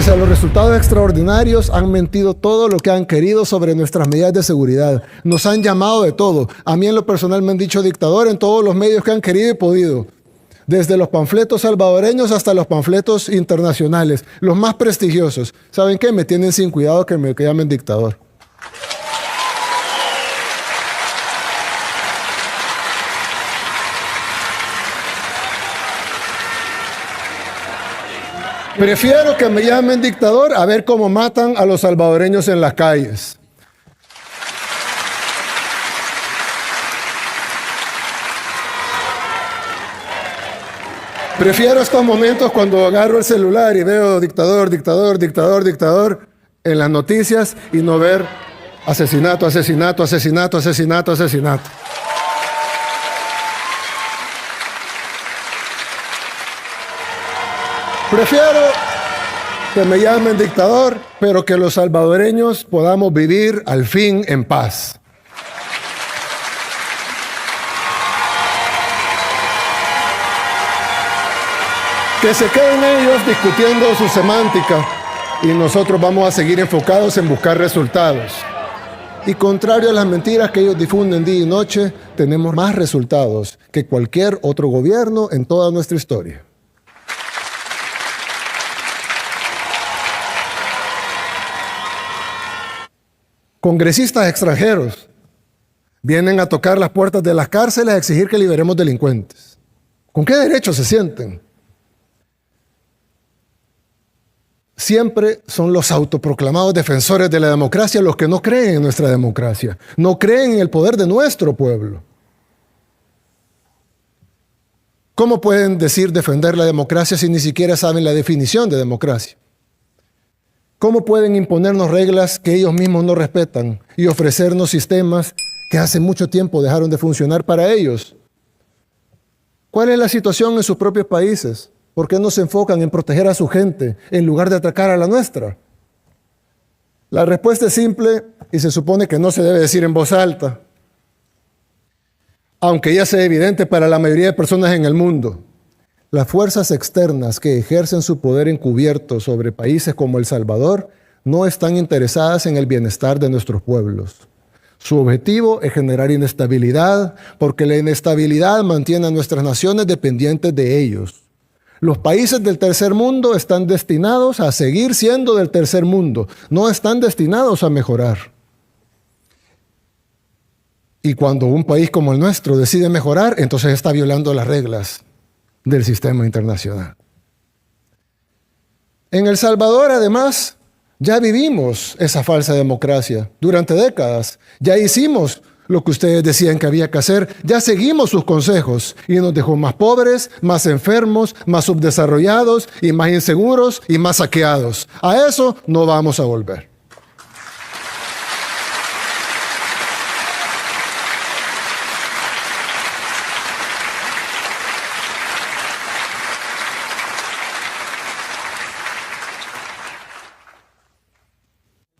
Pese a los resultados extraordinarios, han mentido todo lo que han querido sobre nuestras medidas de seguridad. Nos han llamado de todo. A mí en lo personal me han dicho dictador en todos los medios que han querido y podido. Desde los panfletos salvadoreños hasta los panfletos internacionales, los más prestigiosos. ¿Saben qué? Me tienen sin cuidado que me llamen dictador. Prefiero que me llamen dictador a ver cómo matan a los salvadoreños en las calles. Prefiero estos momentos cuando agarro el celular y veo dictador, dictador, dictador, dictador en las noticias y no ver asesinato, asesinato, asesinato, asesinato, asesinato. Prefiero que me llamen dictador, pero que los salvadoreños podamos vivir al fin en paz. Que se queden ellos discutiendo su semántica y nosotros vamos a seguir enfocados en buscar resultados. Y contrario a las mentiras que ellos difunden día y noche, tenemos más resultados que cualquier otro gobierno en toda nuestra historia. Congresistas extranjeros vienen a tocar las puertas de las cárceles a exigir que liberemos delincuentes. ¿Con qué derecho se sienten? Siempre son los autoproclamados defensores de la democracia los que no creen en nuestra democracia, no creen en el poder de nuestro pueblo. ¿Cómo pueden decir defender la democracia si ni siquiera saben la definición de democracia? ¿Cómo pueden imponernos reglas que ellos mismos no respetan y ofrecernos sistemas que hace mucho tiempo dejaron de funcionar para ellos? ¿Cuál es la situación en sus propios países? ¿Por qué no se enfocan en proteger a su gente en lugar de atacar a la nuestra? La respuesta es simple y se supone que no se debe decir en voz alta, aunque ya sea evidente para la mayoría de personas en el mundo. Las fuerzas externas que ejercen su poder encubierto sobre países como El Salvador no están interesadas en el bienestar de nuestros pueblos. Su objetivo es generar inestabilidad, porque la inestabilidad mantiene a nuestras naciones dependientes de ellos. Los países del tercer mundo están destinados a seguir siendo del tercer mundo, no están destinados a mejorar. Y cuando un país como el nuestro decide mejorar, entonces está violando las reglas del sistema internacional. En El Salvador, además, ya vivimos esa falsa democracia durante décadas. Ya hicimos lo que ustedes decían que había que hacer. Ya seguimos sus consejos y nos dejó más pobres, más enfermos, más subdesarrollados y más inseguros y más saqueados. A eso no vamos a volver.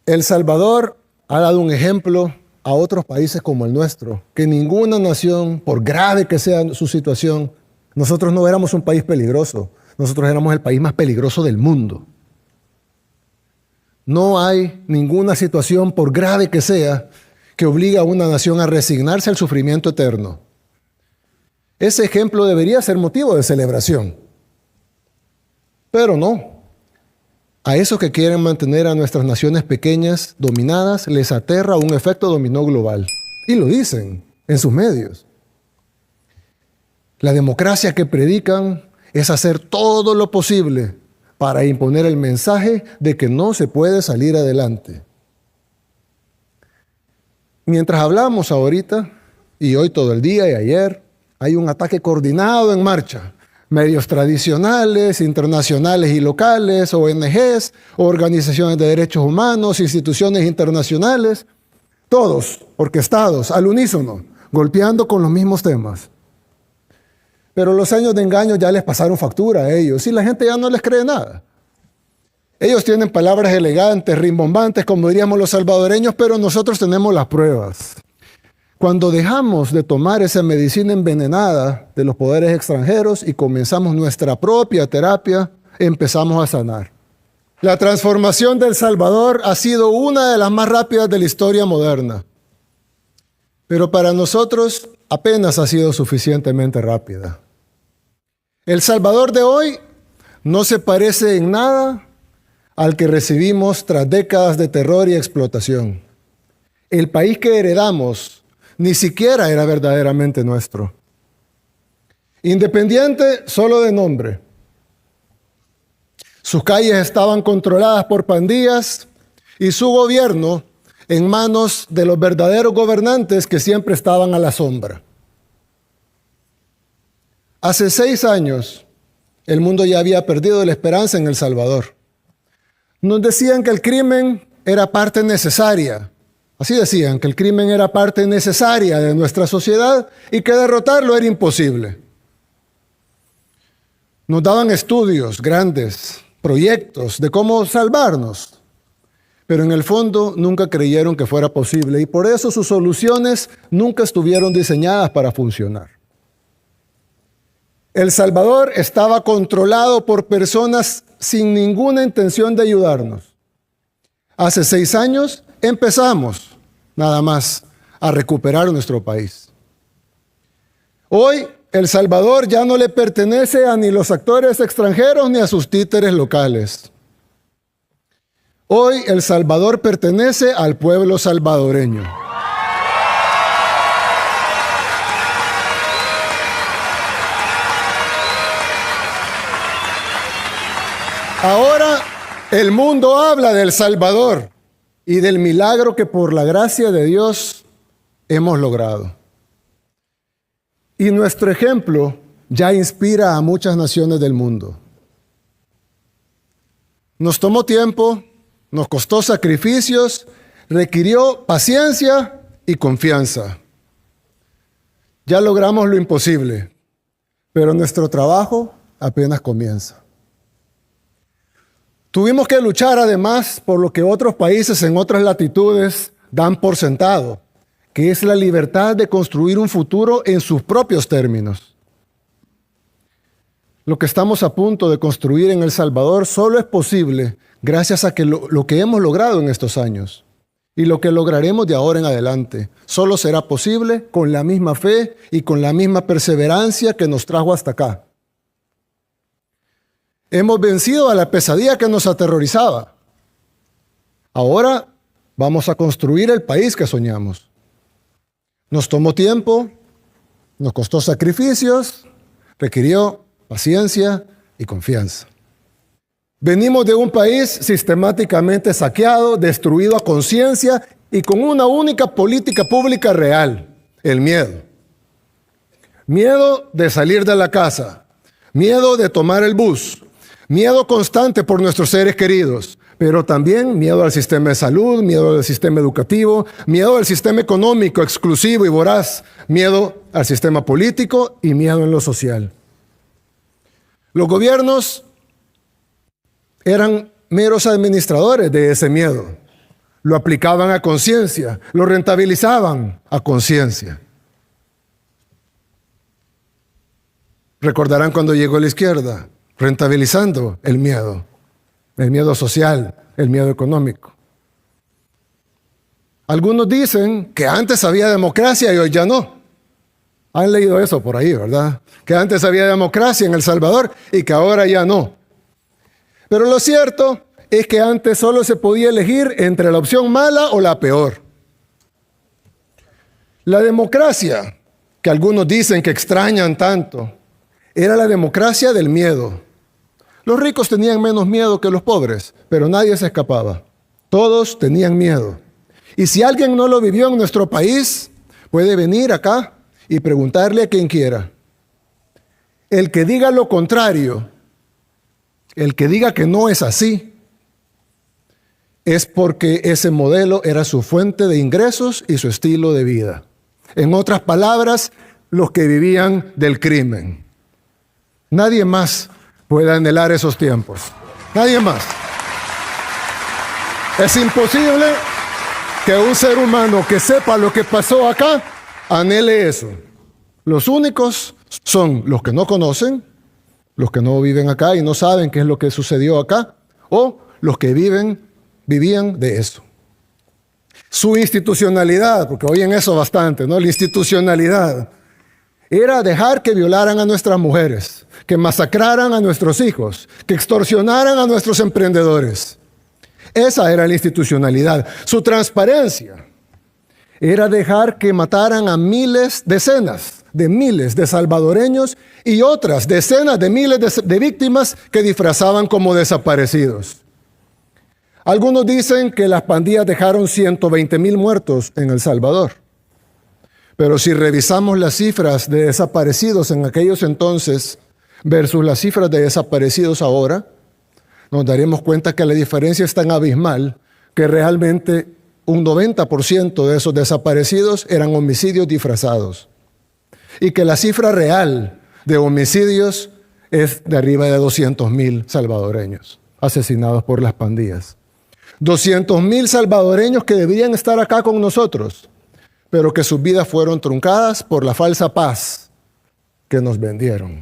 El Salvador ha dado un ejemplo a otros países como el nuestro, que ninguna nación, por grave que sea su situación, nosotros no éramos un país peligroso, nosotros éramos el país más peligroso del mundo. No hay ninguna situación, por grave que sea, que obligue a una nación a resignarse al sufrimiento eterno. Ese ejemplo debería ser motivo de celebración, pero no. A esos que quieren mantener a nuestras naciones pequeñas dominadas les aterra un efecto dominó global. Y lo dicen en sus medios. La democracia que predican es hacer todo lo posible para imponer el mensaje de que no se puede salir adelante. Mientras hablamos ahorita, y hoy todo el día y ayer, hay un ataque coordinado en marcha. Medios tradicionales, internacionales y locales, ONGs, organizaciones de derechos humanos, instituciones internacionales, todos orquestados al unísono, golpeando con los mismos temas. Pero los años de engaño ya les pasaron factura a ellos y la gente ya no les cree nada. Ellos tienen palabras elegantes, rimbombantes, como diríamos los salvadoreños, pero nosotros tenemos las pruebas. Cuando dejamos de tomar esa medicina envenenada de los poderes extranjeros y comenzamos nuestra propia terapia, empezamos a sanar. La transformación de El Salvador ha sido una de las más rápidas de la historia moderna. Pero para nosotros apenas ha sido suficientemente rápida. El Salvador de hoy no se parece en nada al que recibimos tras décadas de terror y explotación. El país que heredamos ni siquiera era verdaderamente nuestro. Independiente solo de nombre. Sus calles estaban controladas por pandillas y su gobierno en manos de los verdaderos gobernantes que siempre estaban a la sombra. Hace 6 años, el mundo ya había perdido la esperanza en El Salvador. Nos decían que el crimen era parte necesaria. Así decían, que el crimen era parte necesaria de nuestra sociedad y que derrotarlo era imposible. Nos daban estudios grandes, proyectos de cómo salvarnos, pero en el fondo nunca creyeron que fuera posible y por eso sus soluciones nunca estuvieron diseñadas para funcionar. El Salvador estaba controlado por personas sin ninguna intención de ayudarnos. Hace 6 años empezamos, nada más, a recuperar nuestro país. Hoy, El Salvador ya no le pertenece a ni los actores extranjeros ni a sus títeres locales. Hoy, El Salvador pertenece al pueblo salvadoreño. Ahora el mundo habla de El Salvador y del milagro que por la gracia de Dios hemos logrado. Y nuestro ejemplo ya inspira a muchas naciones del mundo. Nos tomó tiempo, nos costó sacrificios, requirió paciencia y confianza. Ya logramos lo imposible, pero nuestro trabajo apenas comienza. Tuvimos que luchar además por lo que otros países en otras latitudes dan por sentado, que es la libertad de construir un futuro en sus propios términos. Lo que estamos a punto de construir en El Salvador solo es posible gracias a que lo que hemos logrado en estos años y lo que lograremos de ahora en adelante. Solo será posible con la misma fe y con la misma perseverancia que nos trajo hasta acá. Hemos vencido a la pesadilla que nos aterrorizaba. Ahora vamos a construir el país que soñamos. Nos tomó tiempo, nos costó sacrificios, requirió paciencia y confianza. Venimos de un país sistemáticamente saqueado, destruido a conciencia y con una única política pública real, el miedo. Miedo de salir de la casa, miedo de tomar el bus, miedo constante por nuestros seres queridos, pero también miedo al sistema de salud, miedo al sistema educativo, miedo al sistema económico exclusivo y voraz, miedo al sistema político y miedo en lo social. Los gobiernos eran meros administradores de ese miedo. Lo aplicaban a conciencia, lo rentabilizaban a conciencia. Recordarán cuando llegó la izquierda, rentabilizando el miedo social, el miedo económico. Algunos dicen que antes había democracia y hoy ya no. Han leído eso por ahí, ¿verdad? Que antes había democracia en El Salvador y que ahora ya no. Pero lo cierto es que antes solo se podía elegir entre la opción mala o la peor. La democracia, que algunos dicen que extrañan tanto, era la democracia del miedo. Los ricos tenían menos miedo que los pobres, pero nadie se escapaba. Todos tenían miedo. Y si alguien no lo vivió en nuestro país, puede venir acá y preguntarle a quien quiera. El que diga lo contrario, el que diga que no es así, es porque ese modelo era su fuente de ingresos y su estilo de vida. En otras palabras, los que vivían del crimen. Nadie más puede anhelar esos tiempos. Nadie más. Es imposible que un ser humano que sepa lo que pasó acá anhele eso. Los únicos son los que no conocen, los que no viven acá y no saben qué es lo que sucedió acá, o los que vivían de eso. Su institucionalidad, porque oyen eso bastante, ¿no? La institucionalidad era dejar que violaran a nuestras mujeres, que masacraran a nuestros hijos, que extorsionaran a nuestros emprendedores. Esa era la institucionalidad. Su transparencia era dejar que mataran a decenas de miles de salvadoreños y otras decenas de miles de víctimas que disfrazaban como desaparecidos. Algunos dicen que las pandillas dejaron 120,000 muertos en El Salvador. Pero si revisamos las cifras de desaparecidos en aquellos entonces versus las cifras de desaparecidos ahora, nos daremos cuenta que la diferencia es tan abismal que realmente un 90% de esos desaparecidos eran homicidios disfrazados. Y que la cifra real de homicidios es de arriba de 200,000 salvadoreños asesinados por las pandillas. 200,000 salvadoreños que deberían estar acá con nosotros, pero que sus vidas fueron truncadas por la falsa paz que nos vendieron.